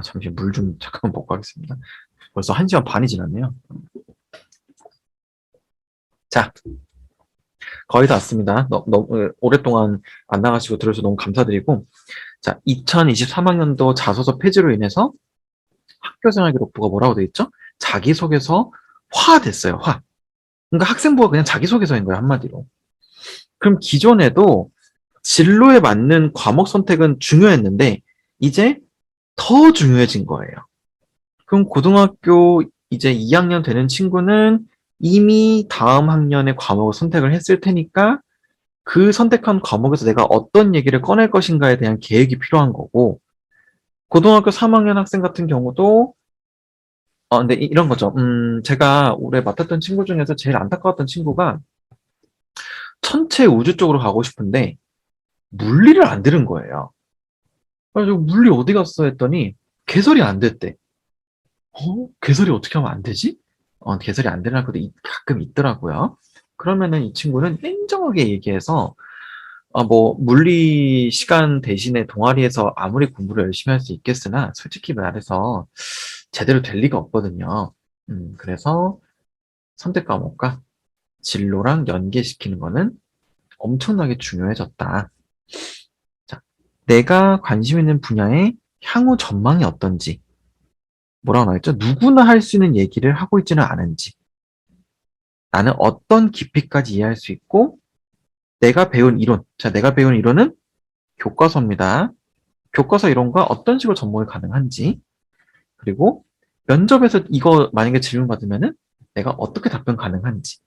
잠시 물 좀 잠깐만 먹고 하겠습니다. 벌써 1시간 반이 지났네요. 자, 거의 다 왔습니다. 너무 오랫동안 안 나가시고 들어주셔서 너무 감사드리고, 자, 2023학년도 자소서 폐지로 인해서 학교생활 기록부가 뭐라고 돼 있죠? 자기소개서 화됐어요, 화. 그러니까 학생부가 그냥 자기소개서인 거예요, 한마디로. 그럼 기존에도 진로에 맞는 과목 선택은 중요했는데, 이제 더 중요해진 거예요. 그럼 고등학교 이제 2학년 되는 친구는 이미 다음 학년의 과목을 선택을 했을 테니까 그 선택한 과목에서 내가 어떤 얘기를 꺼낼 것인가에 대한 계획이 필요한 거고, 고등학교 3학년 학생 같은 경우도 근데 이런 거죠. 제가 올해 맡았던 친구 중에서 제일 안타까웠던 친구가 천체 우주 쪽으로 가고 싶은데 물리를 안 들은 거예요. 그래서 물리 어디 갔어 했더니 개설이 안 됐대. 개설이 어떻게 하면 안 되지? 개설이 안 되는 학교도 가끔 있더라고요. 그러면은 이 친구는 냉정하게 얘기해서 뭐 물리 시간 대신에 동아리에서 아무리 공부를 열심히 할 수 있겠으나 솔직히 말해서 제대로 될 리가 없거든요. 그래서 선택 과목과 진로랑 연계시키는 거는 엄청나게 중요해졌다. 자, 내가 관심 있는 분야의 향후 전망이 어떤지, 뭐라고 나왔죠? 누구나 할 수 있는 얘기를 하고 있지는 않은지, 나는 어떤 깊이까지 이해할 수 있고, 내가 배운 이론, 자, 내가 배운 이론은 교과서입니다. 교과서 이론과 어떤 식으로 접목이 가능한지, 그리고 면접에서 이거 만약에 질문 받으면은 내가 어떻게 답변 가능한지,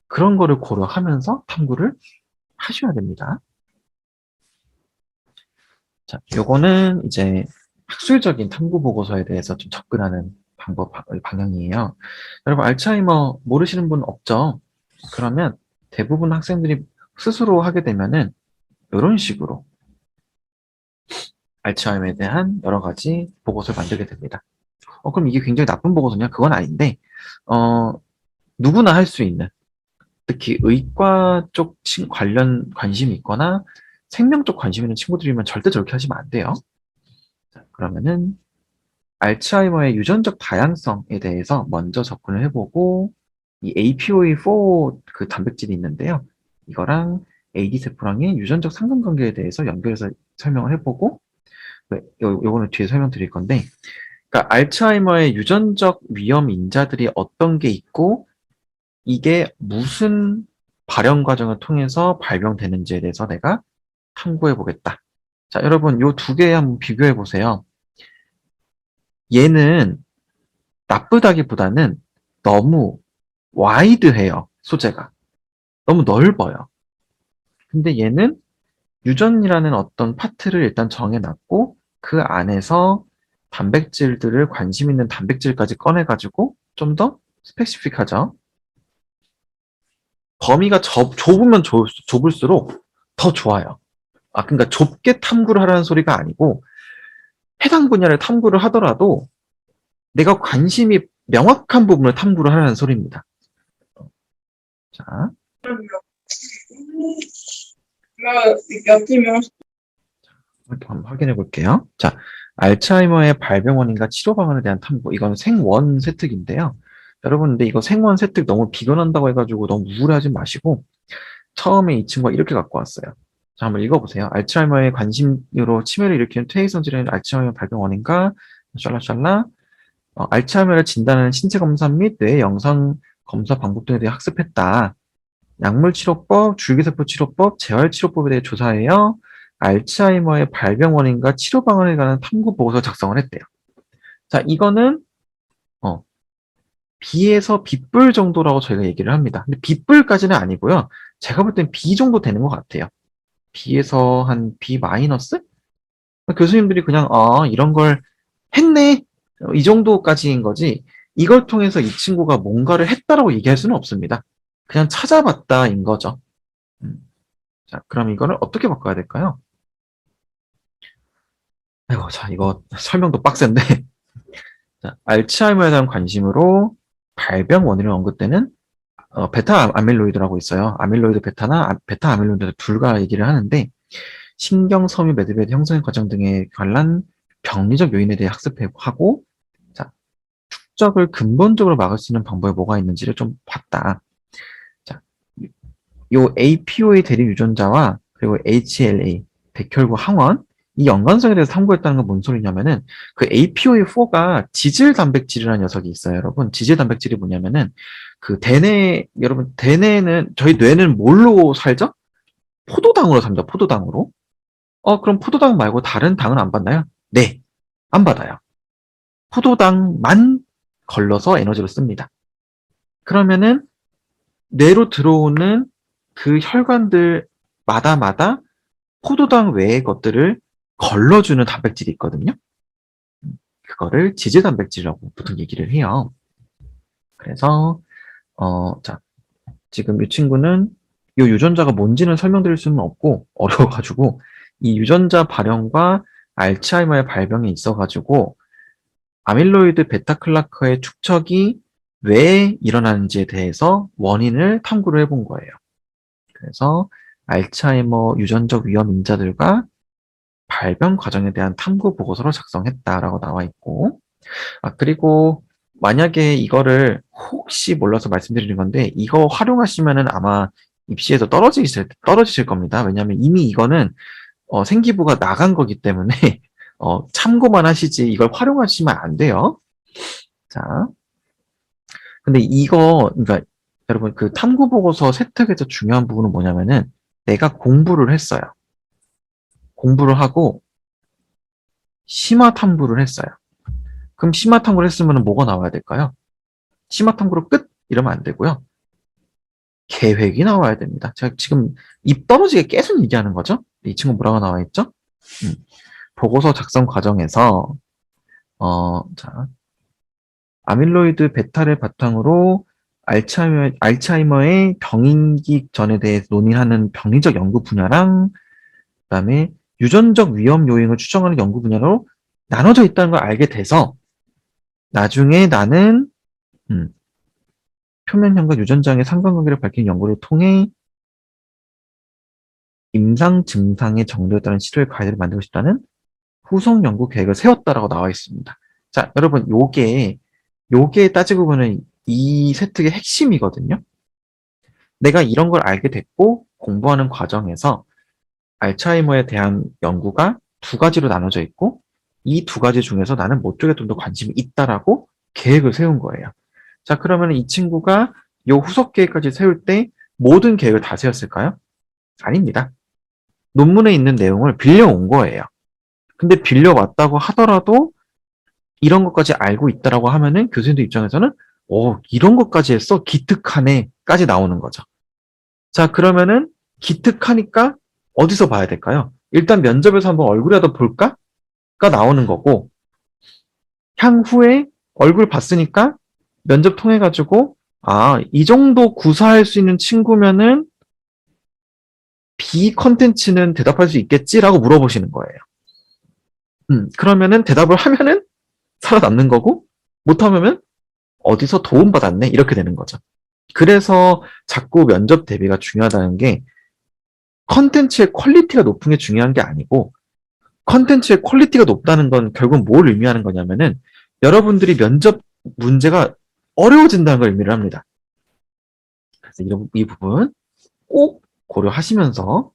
그런 거를 고려하면서 탐구를 하셔야 됩니다. 자, 요거는 이제 학술적인 탐구 보고서에 대해서 좀 접근하는 방향이에요. 여러분, 알츠하이머 모르시는 분 없죠? 그러면 대부분 학생들이 스스로 하게 되면은 이런 식으로 알츠하이머에 대한 여러 가지 보고서를 만들게 됩니다. 그럼 이게 굉장히 나쁜 보고서냐? 그건 아닌데, 어, 누구나 할 수 있는, 특히 의과 쪽 관심이 있거나 생명 쪽 관심 있는 친구들이면 절대 저렇게 하시면 안 돼요. 자, 그러면은 알츠하이머의 유전적 다양성에 대해서 먼저 접근을 해보고, 이 APOE4 그 단백질이 있는데요. 이거랑 AD세포랑의 유전적 상관관계에 대해서 연결해서 설명을 해보고, 요거는 뒤에 설명드릴 건데, 그러니까 알츠하이머의 유전적 위험 인자들이 어떤 게 있고, 이게 무슨 발현 과정을 통해서 발병되는지에 대해서 내가 탐구해 보겠다. 자, 여러분, 요 두 개 한번 비교해 보세요. 얘는 나쁘다기보다는 너무 와이드해요, 소재가. 너무 넓어요. 근데 얘는 유전이라는 어떤 파트를 일단 정해놨고, 그 안에서 단백질들을 관심 있는 단백질까지 꺼내가지고 좀 더 스페시픽하죠. 범위가 좁으면 좁을수록 더 좋아요. 그러니까 좁게 탐구를 하라는 소리가 아니고, 해당 분야를 탐구를 하더라도 내가 관심이 명확한 부분을 탐구를 하라는 소리입니다. 자, 이렇게 한번 확인해 볼게요. 자, 알츠하이머의 발병 원인과 치료 방안에 대한 탐구. 이건 생원 세특인데요. 여러분, 근데 이거 생원 세특 너무 비교한다고 해가지고 너무 우울해하지 마시고, 처음에 이 친구가 이렇게 갖고 왔어요. 자, 한번 읽어보세요. 알츠하이머의 관심으로 치매를 일으키는 퇴행성 질환의 알츠하이머 발병 원인과 샬라샬라, 알츠하이머를 진단하는 신체 검사 및 뇌 영상 검사 방법 등에 대해 학습했다. 약물치료법, 줄기세포 치료법, 재활치료법에 대해 조사하여 알츠하이머의 발병 원인과 치료 방안에 관한 탐구 보고서 작성을 했대요. 자, 이거는 B에서 B뿔 정도라고 저희가 얘기를 합니다. 근데 B뿔까지는 아니고요. 제가 볼 땐 B 정도 되는 것 같아요. B에서 한 B 마이너스? 교수님들이 그냥 이런 걸 했네, 이 정도까지인 거지, 이걸 통해서 이 친구가 뭔가를 했다라고 얘기할 수는 없습니다. 그냥 찾아봤다인 거죠. 자, 그럼 이거를 어떻게 바꿔야 될까요? 아이고, 자, 이거 설명도 빡센데. 자, 알츠하이머에 대한 관심으로 발병 원인을 언급되는 베타 아밀로이드라고 있어요. 아밀로이드 베타나 베타 아밀로이드 둘과 얘기를 하는데, 신경 섬유 매듭의 형성 과정 등에 관한 병리적 요인에 대해 학습하고, 자, 축적을 근본적으로 막을 수 있는 방법이 뭐가 있는지를 좀 봤다. 자, 요 APO의 대리 유전자와 그리고 HLA, 백혈구 항원, 이 연관성에 대해서 탐구했다는 건 뭔 소리냐면은 그 APOE4가 지질 단백질이라는 녀석이 있어요, 여러분. 지질 단백질이 뭐냐면은 그 대뇌, 여러분, 대뇌는 저희 뇌는 뭘로 살죠? 포도당으로 삽니다. 포도당으로. 그럼 포도당 말고 다른 당은 안 받나요? 네, 안 받아요. 포도당만 걸러서 에너지로 씁니다. 그러면은 뇌로 들어오는 그 혈관들마다 포도당 외의 것들을 걸러주는 단백질이 있거든요. 그거를 지질 단백질이라고 보통 얘기를 해요. 그래서 자, 지금 이 친구는 이 유전자가 뭔지는 설명드릴 수는 없고 어려워가지고 이 유전자 발현과 알츠하이머의 발병이 있어가지고 아밀로이드 베타클라크의 축적이 왜 일어나는지에 대해서 원인을 탐구를 해본 거예요. 그래서 알츠하이머 유전적 위험 인자들과 발병 과정에 대한 탐구 보고서를 작성했다라고 나와 있고, 그리고 만약에 이거를 혹시 몰라서 말씀드리는 건데, 이거 활용하시면은 아마 입시에서 떨어지실 겁니다. 왜냐하면 이미 이거는 생기부가 나간 거기 때문에 참고만 하시지 이걸 활용하시면 안 돼요. 자, 근데 이거, 그러니까 여러분 그 탐구 보고서 세특에서 중요한 부분은 뭐냐면은 내가 공부를 했어요. 공부를 하고 심화 탐구를 했어요. 그럼 심화 탐구를 했으면 뭐가 나와야 될까요? 심화 탐구로 끝! 이러면 안 되고요. 계획이 나와야 됩니다. 제가 지금 입 떨어지게 계속 얘기하는 거죠? 이 친구 뭐라고 나와 있죠? 보고서 작성 과정에서 자, 아밀로이드 베타를 바탕으로 알츠하이머의 병인기 전에 대해 논의하는 병리적 연구 분야랑 그다음에 유전적 위험 요인을 추정하는 연구 분야로 나눠져 있다는 걸 알게 돼서 나중에 나는 표면형과 유전장의 상관관계를 밝히는 연구를 통해 임상 증상의 정도에 따른 치료의 가이드를 만들고 싶다는 후속 연구 계획을 세웠다라고 나와 있습니다. 자, 여러분, 요게 따지고 보면 이 세특의 핵심이거든요. 내가 이런 걸 알게 됐고 공부하는 과정에서 알츠하이머에 대한 연구가 두 가지로 나눠져 있고 이 두 가지 중에서 나는 뭐 쪽에 좀 더 관심이 있다라고 계획을 세운 거예요. 자, 그러면 이 친구가 요 후속 계획까지 세울 때 모든 계획을 다 세웠을까요? 아닙니다. 논문에 있는 내용을 빌려온 거예요. 근데 빌려왔다고 하더라도 이런 것까지 알고 있다라고 하면은 교수님들 입장에서는 이런 것까지 했어? 기특하네 까지 나오는 거죠. 자, 그러면은 기특하니까 어디서 봐야 될까요? 일단 면접에서 한번 얼굴이라도 볼까?가 나오는 거고 향후에 얼굴 봤으니까 면접 통해가지고 이 정도 구사할 수 있는 친구면은 B 컨텐츠는 대답할 수 있겠지라고 물어보시는 거예요. 그러면은 대답을 하면은 살아남는 거고 못하면 어디서 도움받았네 이렇게 되는 거죠. 그래서 자꾸 면접 대비가 중요하다는 게 컨텐츠의 퀄리티가 높은 게 중요한 게 아니고 컨텐츠의 퀄리티가 높다는 건 결국 뭘 의미하는 거냐면은 여러분들이 면접 문제가 어려워진다는 걸 의미를 합니다. 그래서 이 부분 꼭 고려하시면서